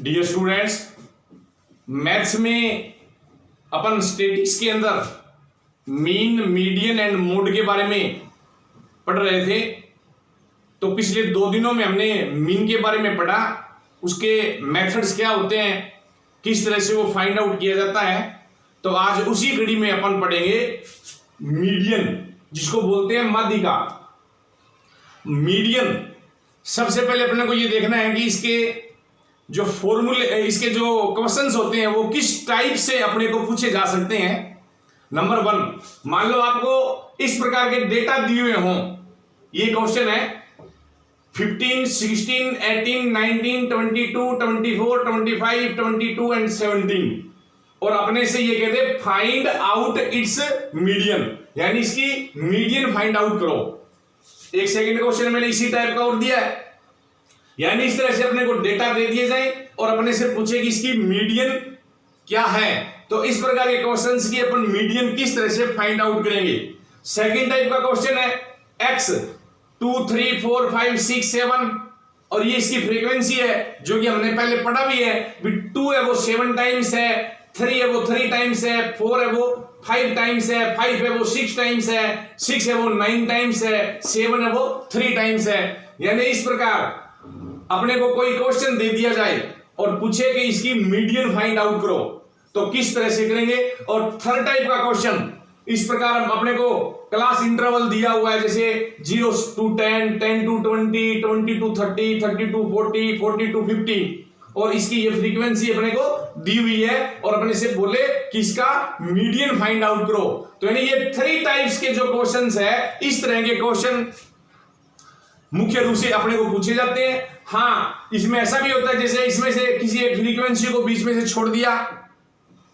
Dear students, maths में अपन statistics के अंदर मीन, मीडियन एंड मोड के बारे में पढ़ रहे थे। तो पिछले 2 दिनों में हमने मीन के बारे में पढ़ा, उसके मेथड्स क्या होते हैं, किस तरह से वो फाइंड आउट किया जाता है। तो आज उसी कड़ी में अपन पढ़ेंगे मीडियन, जिसको बोलते हैं माध्यिका। मीडियन सबसे पहले अपने को ये देखना है कि इसके जो फॉर्मूले, इसके जो क्वेश्चंस होते हैं वो किस टाइप से अपने को पूछे जा सकते हैं। नंबर 1, मान लो आपको इस प्रकार के डेटा दिए हुए हों। ये क्वेश्चन है 15, 16, 18, 19, 22, 24, 25, 22 एंड 17, और अपने से ये कहते फाइंड आउट इट्स मीडियन, यानी इसकी मीडियन फाइंड आउट करो। एक सेकंड क्वेश्चन मैंने इसी टाइप का और दिया है, यानी इस तरह से अपने को डेटा दे दिए जाए और अपने से पूछे कि इसकी मीडियन क्या है। तो इस प्रकार के क्वेश्चंस की अपन मीडियन किस तरह से फाइंड आउट करेंगे। सेकंड टाइप का क्वेश्चन है x 2, 3, 4, 5, 6, 7, और ये इसकी फ्रीक्वेंसी है जो कि हमने पहले पढ़ा भी है। 2 है वो 7 टाइम्स है, 3 है वो 3 टाइम्स है, 4 है वो 5 टाइम्स है, 5 है वो 6 टाइम्स है, 6 है वो 9 टाइम्स है, 7 है वो 3 टाइम्स है। यानी इस प्रकार अपने को कोई क्वेश्चन दे दिया जाए और पूछे कि इसकी मीडियन फाइंड आउट करो, तो किस तरह से करेंगे। और थर्ड टाइप का क्वेश्चन इस प्रकार अपने को क्लास इंटरवल दिया हुआ है, जैसे 0 to 10, 10 to 20, 20 to 30, 30 to 40, 40 to 50, और इसकी ये फ्रीक्वेंसी अपने को दी हुई है और अपने से बोले कि इसका मीडियन फाइंड आउट करो। तो यानी ये 3 टाइप्स के जो क्वेश्चंस है, इस तरह के क्वेश्चन मुख्य रूप से अपने को पूछे जाते हैं। हाँ, इसमें ऐसा भी होता है जैसे इसमें से किसी एक फ्रीक्वेंसी को बीच में से छोड़ दिया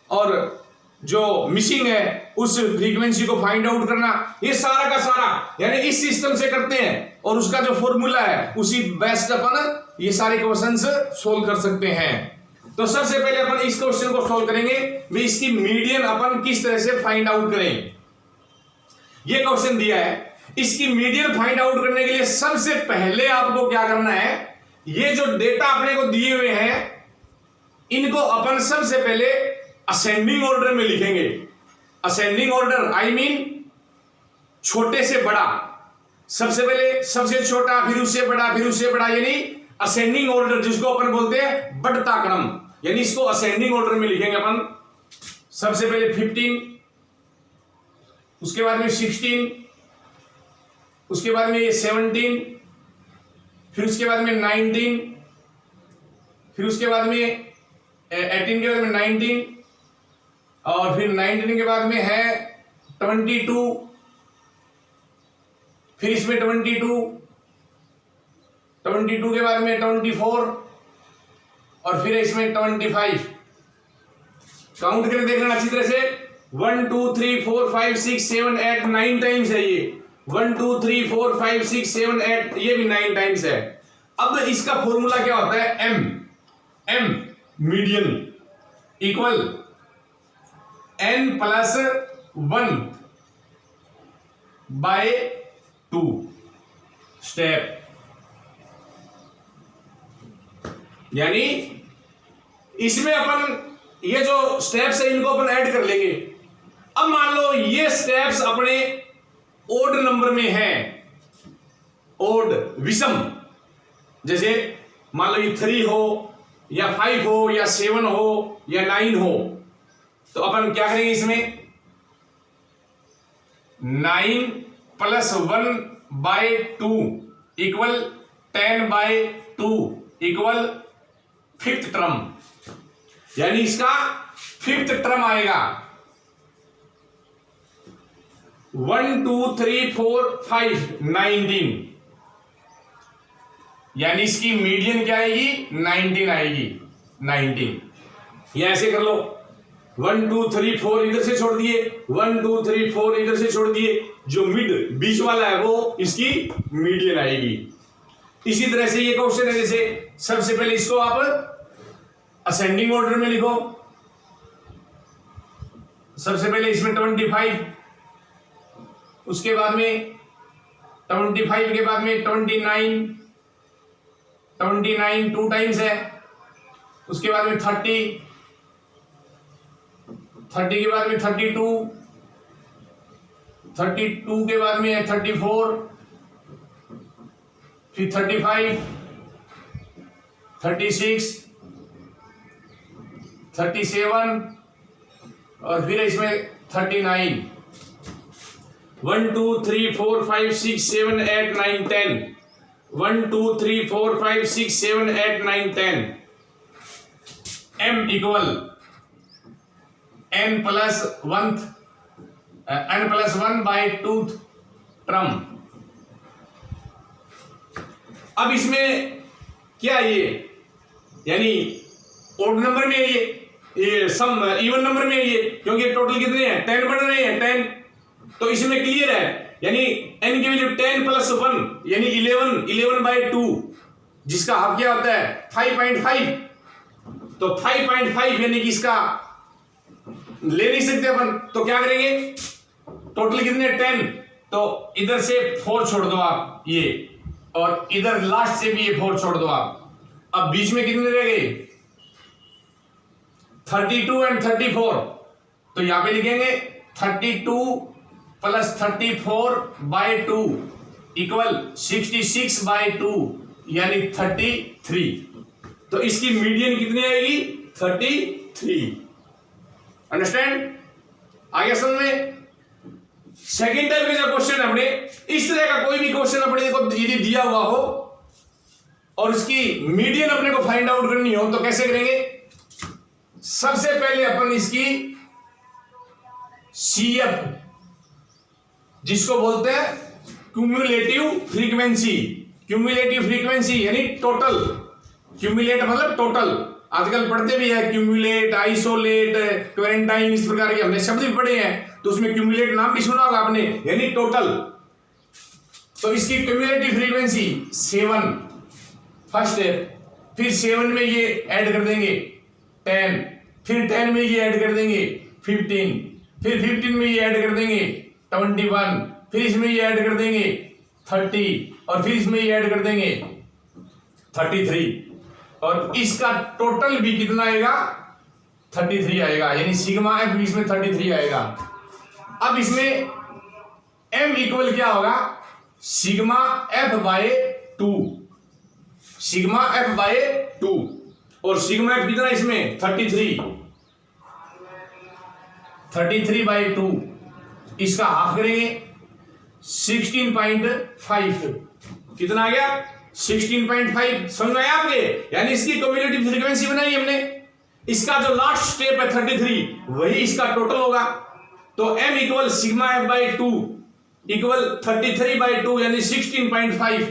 और जो मिसिंग है उस फ्रीक्वेंसी को फाइंड आउट करना, ये सारा का सारा यानी इस सिस्टम से करते हैं और उसका जो फॉर्मूला है उसी बेस्ड अपन ये सारे क्वेश्चंस सोल्व कर सकते हैं। तो सबसे पहले अपन इस क्वेश्चन को सोल्व करेंगे, वे इसकी मीडियन अपन किस तरह से फाइंड आउट करें। ये क्वेश्चन दिया है, इसकी मीडियन फाइंड आउट करने के लिए सबसे पहले आपको क्या करना है, ये जो डेटा अपने को दिए हुए हैं इनको अपन सबसे पहले असेंडिंग ऑर्डर में लिखेंगे। असेंडिंग ऑर्डर आई मीन छोटे से बड़ा, सबसे पहले सबसे छोटा, फिर उससे बड़ा, फिर उससे बड़ा, यानी असेंडिंग ऑर्डर, जिसको अपन बोलते हैं बढ़ता क्रम, यानी इसको असेंडिंग ऑर्डर में लिखेंगे अपन। सबसे पहले 15, उसके बाद में 16, उसके बाद में 17, फिर उसके बाद में 19, फिर उसके बाद में 18 के बाद में 19, और फिर 19 के बाद में है 22, फिर इसमें 22 के बाद में 24, और फिर इसमें 25। काउंट करके देखना अच्छी तरह से, 1 2 3 4 5 6 7 8 9 टाइम्स है ये। 1 2 3 4 5 6 7 8, ये भी 9 टाइम्स है। अब इसका फॉर्मूला क्या होता है, m median equal n plus 1 by 2 step, यानी इसमें अपन ये जो स्टेप्स है इनको अपन ऐड कर लेंगे। अब मान लो ये स्टेप्स अपने ओड नंबर में है, ओड विषम, जैसे मान लो ये 3 हो या 5 हो या 7 हो या 9 हो, तो अपन क्या करेंगे, इसमें 9 plus 1 by 2 equal 10 by 2 equal 5th term, यानी इसका 5th टर्म आएगा। 1 2 3 4 5 19, यानी इसकी मीडियन क्या आएगी, 19 आएगी। 19 या ऐसे कर लो, 1 2 3 4 इधर से छोड़ दिए, 1 2 3 4 इधर से छोड़ दिए, जो मिड बीच वाला है वो इसकी मीडियन आएगी। इसी तरह से ये क्वेश्चन है, जैसे सबसे पहले इसको आप असेंडिंग ऑर्डर में लिखो। सबसे पहले इसमें 25, उसके बाद में 25 के बाद में 29 2 टाइम्स है, उसके बाद में 30, 30 के बाद में 32, 32 के बाद में 34, फिर 35, 36, 37 और फिर इसमें 39। 1 2 3 4 5 6 7 8 9 10। 1 2 3 4 5 6 7 8 9 10। m equal n plus 1 by 2 term. अब इसमें क्या ये यानी ओड नंबर में है ये सम इवन नंबर में है ये, क्योंकि टोटल कितने हैं 10 बन रहे हैं 10, तो इसमें क्लियर है यानी n की वैल्यू 10 प्लस 1 यानी 11 बाई 2, जिसका हाफ क्या होता है 5.5। तो 5.5 यानी कि इसका ले नहीं सकते अपन, तो क्या करेंगे टोटल कितने 10, तो इधर से 4 छोड़ दो आप ये, और इधर लास्ट से भी ये 4 छोड़ दो आप। अब बीच में कितने रह गए 32 एंड 34, तो यहां पे लिखेंगे 32 प्लस 34 बाई 2 इक्वल 66 बाई 2 यानी 33। तो इसकी मीडियन कितनी आएगी 33। अंडरस्टैंड? आगे समझ में? सेकेंड टाइप का जो क्वेश्चन अपने इस तरह का कोई भी क्वेश्चन अपने को यदि दिया हुआ हो और उसकी मीडियन अपने को फाइंड आउट करनी हो तो कैसे करेंगे? सबसे पहले अपन इसकी CF जिसको बोलते हैं क्यूमुलेटिव फ्रीक्वेंसी, क्यूमुलेटिव फ्रीक्वेंसी यानी टोटल, क्यूमुलेट मतलब टोटल, आजकल पढ़ते भी है क्यूमुलेट, आइसोलेट, क्वारंटाइन, इस प्रकार के हमने शब्द भी पढ़े हैं, तो उसमें क्यूमुलेट नाम भी सुना होगा आपने यानी टोटल। तो इसकी क्यूमुलेटिव फ्रीक्वेंसी 7 फर्स्ट है, फिर 7 में ये ऐड कर देंगे 10, फिर 10 में ये ऐड कर देंगे 15, फिर 15 में ये ऐड कर देंगे 21, फिर इसमें ये ऐड कर देंगे 30 और फिर इसमें ये ऐड कर देंगे 33, और इसका टोटल भी कितना आएगा 33 आएगा, यानी सिग्मा एफ इसमें 33 आएगा। अब इसमें m इक्वल क्या होगा sigma F by 2, sigma F by 2, और सिग्मा एफ कितना इसमें 33 बाय 2, इसका हाफ करेंगे 16.5, कितना आ गया 16.5। समझ में आया आपके? यानी इसकी क्यूमुलेटिव फ्रीक्वेंसी बनाई हमने, इसका जो लास्ट स्टेप है 33 वही इसका टोटल होगा। तो m equal sigma F by 2 equal 33 by 2 यानी 16.5।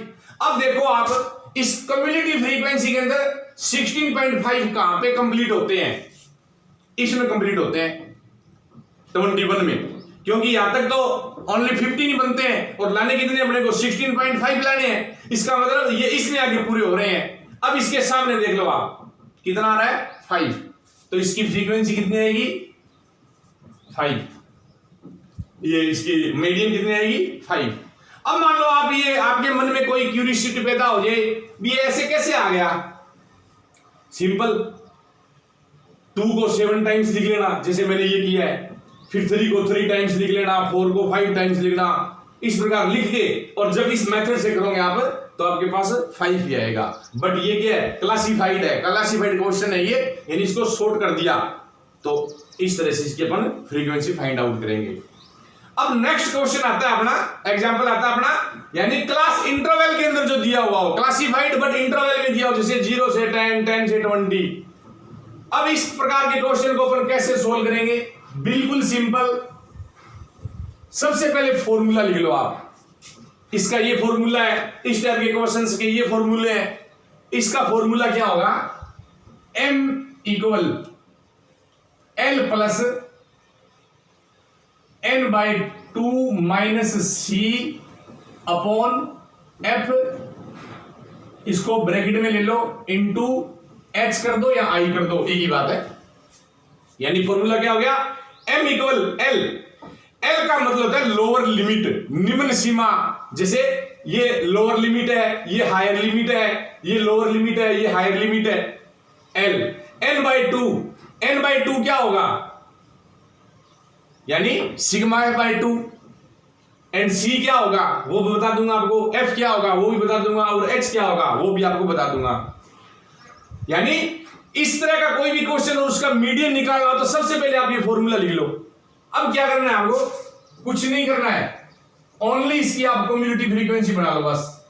अब देखो आप इस क्यूमुलेटिव फ्रीक्वेंसी के अंदर 16.5 कहां पे कंप्लीट होते हैं? इसमें कंप्लीट होते हैं 21 में, क्योंकि यहां तक तो ओनली 15 ही बनते हैं और लाने कितने अपने को 16.5 लाने हैं, इसका मतलब ये इसमें आगे पूरे हो रहे हैं। अब इसके सामने देख लो आप कितना आ रहा है 5, तो इसकी फ्रीक्वेंसी कितनी आएगी 5, ये इसकी मीडियन कितनी आएगी 5। अब मान लो आप ये आपके मन में कोई क्यूरियोसिटी पैदा हो जाए भी ये ऐसे कैसे आ गया, सिंपल 2 को 7 टाइम्स लिख लेना जैसे मैंने ये किया है, फिर 3 को 3 टाइम्स लिख लेना, 4 को 5 टाइम्स लिखना, इस प्रकार लिख के और जब इस मेथड से करोगे आप तो आपके पास 5 ही आएगा। बट ये क्या है क्लासिफाइड है, क्लासिफाइड क्वेश्चन है ये, यानी इसको शॉर्ट कर दिया, तो इस तरह से इसके अपन फ्रीक्वेंसी फाइंड आउट करेंगे। अब नेक्स्ट क्वेश्चन आता है अपना, एग्जांपल आता है अपना, यानी क्लास इंटरवल के अंदर जो दिया हुआ हो, क्लासिफाइड बट इंटरवल में दिया हो, जैसे 0 से 10, 10 से 20। अब इस प्रकार के क्वेश्चन को अपन कैसे सोल्व करेंगे? बिल्कुल सिंपल, सबसे पहले फॉर्मूला लिख लो आप, इसका ये फॉर्मूला है, इस टाइप के क्वेश्चंस के ये फॉर्मूले हैं। इसका फॉर्मूला क्या होगा m equal l plus n by 2 minus c upon f, इसको ब्रैकेट में ले लो, इंटू h कर दो या i कर दो, एक ही बात है। यानी फॉर्मूला क्या हो गया m इक्वल l, l का मतलब है लोअर लिमिट, निम्न सीमा, जैसे ये लोअर लिमिट है, ये हायर लिमिट है, ये लोअर लिमिट है, ये हायर लिमिट है। l n/2, n/2 क्या होगा, यानी सिग्मा f/2, एंड c क्या होगा वो भी बता दूंगा आपको, f क्या होगा वो भी बता दूंगा, और h क्या होगा वो भी आपको बता दूंगा। यानी इस तरह का कोई भी क्वेश्चन और उसका मीडियन निकालना हो तो सबसे पहले आप ये फॉर्मूला लिख लो। अब क्या करना है आपको, कुछ नहीं करना है, ओनली इसकी आप कम्युनिटी फ्रीक्वेंसी बना लो, बस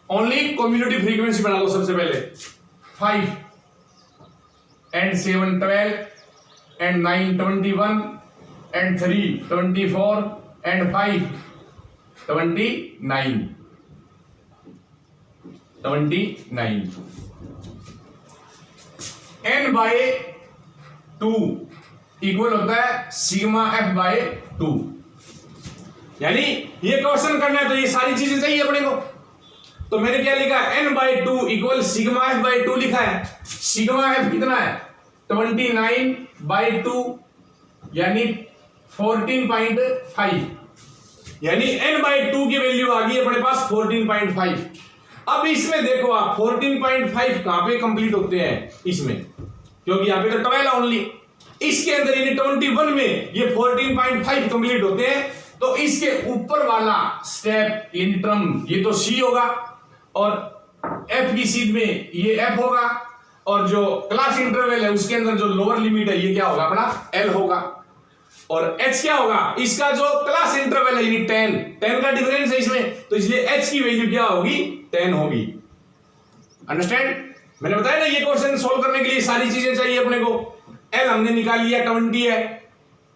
ओनली कम्युनिटी फ्रीक्वेंसी बना लो। सबसे पहले 5 and 7 12 and 9 21 and 3 24 and 5 29 n/2 equal होता है सिग्मा f/2। यानी ये क्वेश्चन करना है तो ये सारी चीजें चाहिए अपने को। तो मैंने क्या लिखा है, n/2 इक्वल सिग्मा f/2 लिखा है। सिग्मा f कितना है 29/2 यानी 14.5, यानी n/2 की वैल्यू आ गई अपने पास 14.5। अब इसमें देखो आप 14.5 कहां पे कंप्लीट होते हैं इसमें, क्योंकि यहां पे तो 12 ओनली, इसके अंदर यानी 21 में ये 14.5 कंप्लीट होते हैं। तो इसके ऊपर वाला स्टेप यानी टर्म ये तो c होगा, और f की सीध में ये f होगा, और जो क्लास इंटरवल है उसके अंदर जो लोअर लिमिट है ये क्या होगा अपना l होगा, और h क्या होगा इसका जो क्लास इंटरवल है यानी 10 का डिफरेंस है इसमें, तो इसलिए h की वैल्यू क्या होगी 10 होगी। अंडरस्टैंड, मैंने बताया ना ये क्वेश्चन सोल्व करने के लिए सारी चीजें चाहिए अपने को। l हमने निकाल लिया 20 है,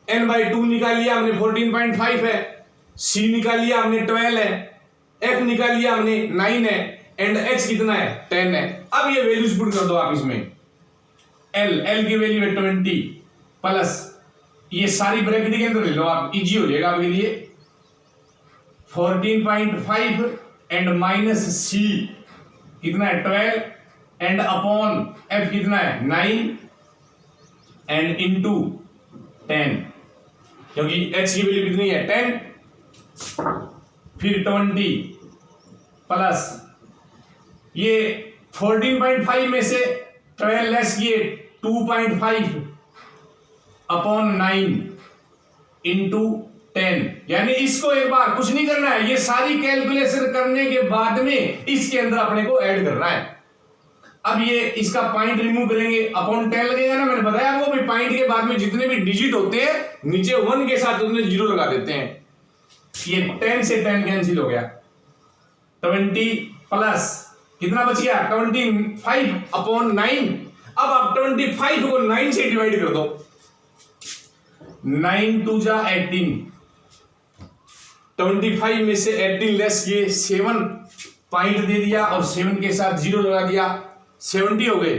n/2 निकाल लिया हमने 14.5 है, c निकाल लिया हमने 12 है, f निकाल लिया हमने 9 है, एंड h कितना है 10 है। अब ये वैल्यूज पुट कर दो आप इसमें, l की वैल्यू है 20 प्लस ये सारी ब्रैकेट के अंदर ले लो आप, इजी हो जाएगा आपके लिए, 14.5 एंड माइनस c कितना है 12 एंड अपॉन f कितना है 9 एंड इनटू 10, क्योंकि h की वैल्यू कितनी है 10, फिर 20 प्लस ये 14.5 में से 12 लेस किए 2.5 अपॉन 9 इंटू 10, यानी इसको एक बार कुछ नहीं करना है, ये सारी कैलकुलेशन करने के बाद में इसके अंदर अपने को ऐड करना है। अब ये इसका पॉइंट रिमूव करेंगे, अपॉन 10 लगेगा ना, मैंने बताया आपको भी पॉइंट के बाद में जितने भी डिजिट होते हैं नीचे 1 के साथ उन्हें 0 लगा देते हैं। ये 10 से 10 कैंसिल हो गया, 20 प्लस कितना बच गया 25 अपॉन 9। अब आप 25 को 9 से डिवाइड कर दो, 9 2 जा 18, 25 में से 18 लेस किए 7 पॉइंट दे दिया और 7 के साथ 0 लगा दिया, 70 हो गए।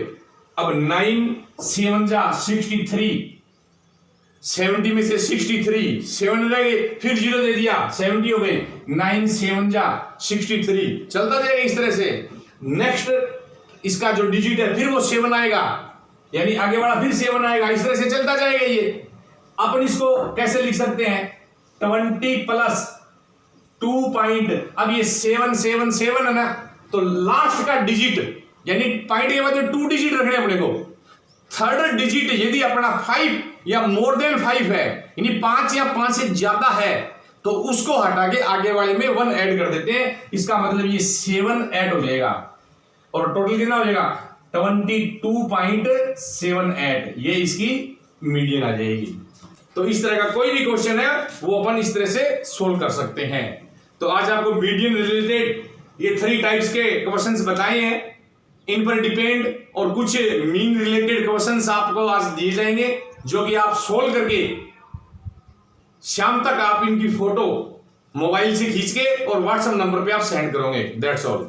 अब 9 7 जा 63, 70 में से 63 7 रह गए, फिर 0 दे दिया 70 हो गए, 9 7 जा 63, चलता जाएगा इस तरह से। नेक्स्ट इसका जो डिजिट है फिर वो 7 आएगा, यानी आगे वाला फिर 7 आएगा, इस तरह से चलता जाएगा ये। अपन इसको कैसे लिख सकते हैं 20 प्लस 2 पॉइंट, अब ये 7 7 7 है ना, तो लास्ट का डिजिट यानी पॉइंट के बाद 2 डिजिट रखने अपने को, थर्ड डिजिट यदि अपना 5 या मोर देन 5 है यानी 5 या 5 से ज्यादा है तो उसको हटा के आगे वाले में 1 ऐड कर देते हैं। इसका मतलब ये 7 ऐड हो जाएगा और टोटल कितना हो जाएगा 22.78, ये इसकी मीडियन आ जाएगी। तो इस तरह का कोई भी क्वेश्चन है वो अपन इस तरह से सोल्व कर सकते हैं। तो आज आपको मीडियन रिलेटेड ये 3 टाइप्स के क्वेश्चंस बताए हैं, इन पर डिपेंड और कुछ मीन रिलेटेड क्वेश्चंस आपको आज दिए जाएंगे जो कि आप सोल्व करके शाम तक आप इनकी फोटो मोबाइल से खींच के और व्हाट्सएप नंबर पे आप सेंड करोगे। That's all.